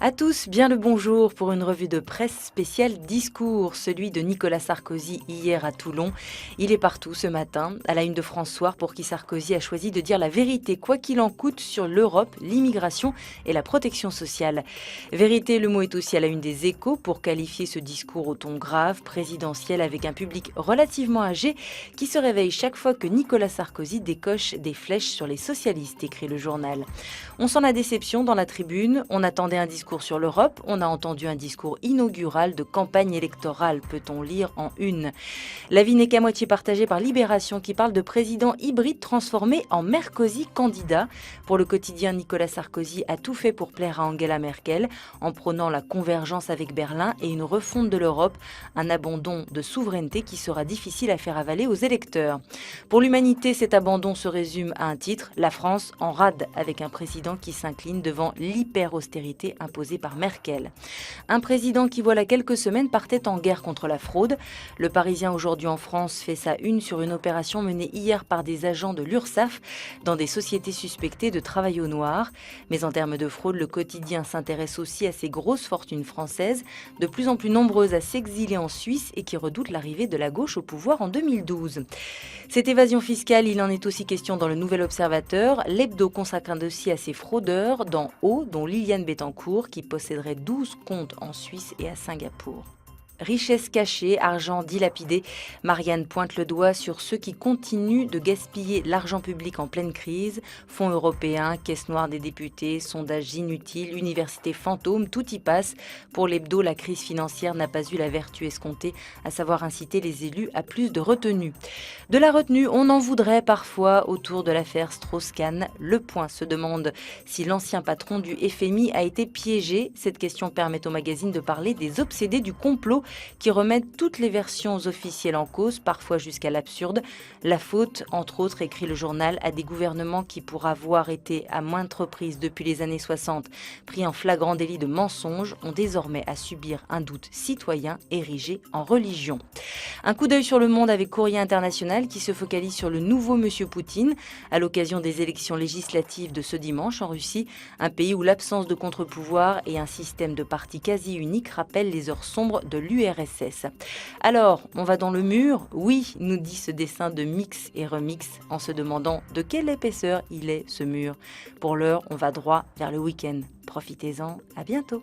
À tous, bien le bonjour pour une revue de presse spéciale Discours, celui de Nicolas Sarkozy hier à Toulon. Il est partout ce matin, à la une de François, pour qui Sarkozy a choisi de dire la vérité, quoi qu'il en coûte, sur l'Europe, l'immigration et la protection sociale. Vérité, le mot est aussi à la une des Échos pour qualifier ce discours au ton grave, présidentiel, avec un public relativement âgé qui se réveille chaque fois que Nicolas Sarkozy décoche des flèches sur les socialistes, écrit le journal. On sent la déception dans la tribune, on attendait un discours sur l'Europe, on a entendu un discours inaugural de campagne électorale, peut-on lire en une. L'avis n'est qu'à moitié partagé par Libération qui parle de président hybride transformé en Merkozy candidat. Pour le quotidien, Nicolas Sarkozy a tout fait pour plaire à Angela Merkel en prônant la convergence avec Berlin et une refonte de l'Europe, un abandon de souveraineté qui sera difficile à faire avaler aux électeurs. Pour l'humanité, cet abandon se résume à un titre, la France en rade, avec un président qui s'incline devant l'hyper-austérité imposée par Merkel. Un président qui, voilà quelques semaines, partait en guerre contre la fraude. Le Parisien aujourd'hui en France fait sa une sur une opération menée hier par des agents de l'URSSAF dans des sociétés suspectées de travail au noir. Mais en termes de fraude, le quotidien s'intéresse aussi à ces grosses fortunes françaises, de plus en plus nombreuses à s'exiler en Suisse et qui redoutent l'arrivée de la gauche au pouvoir en 2012. Cette évasion fiscale, il en est aussi question dans le Nouvel Observateur. L'Hebdo consacre un dossier à ces fraudeurs dans Haut, dont Liliane Bettencourt, qui posséderait 12 comptes en Suisse et à Singapour. Richesse cachée, argent dilapidé, Marianne pointe le doigt sur ceux qui continuent de gaspiller l'argent public en pleine crise. Fonds européens, caisse noire des députés, sondages inutiles, universités fantômes, tout y passe. Pour l'hebdo, la crise financière n'a pas eu la vertu escomptée, à savoir inciter les élus à plus de retenue. De la retenue, on en voudrait parfois autour de l'affaire Strauss-Kahn. Le Point se demande si l'ancien patron du FMI a été piégé. Cette question permet au magazine de parler des obsédés du complot qui remettent toutes les versions officielles en cause, parfois jusqu'à l'absurde. La faute, entre autres, écrit le journal, à des gouvernements qui, pour avoir été à maintes reprises depuis les années 60 pris en flagrant délit de mensonge, ont désormais à subir un doute citoyen érigé en religion. Un coup d'œil sur le monde avec Courrier International qui se focalise sur le nouveau Monsieur Poutine à l'occasion des élections législatives de ce dimanche en Russie, un pays où l'absence de contre-pouvoir et un système de partis quasi unique rappellent les heures sombres de l'URSS. Alors, on va dans le mur? Oui, nous dit ce dessin de mix et remix en se demandant de quelle épaisseur il est ce mur. Pour l'heure, on va droit vers le week-end. Profitez-en, à bientôt.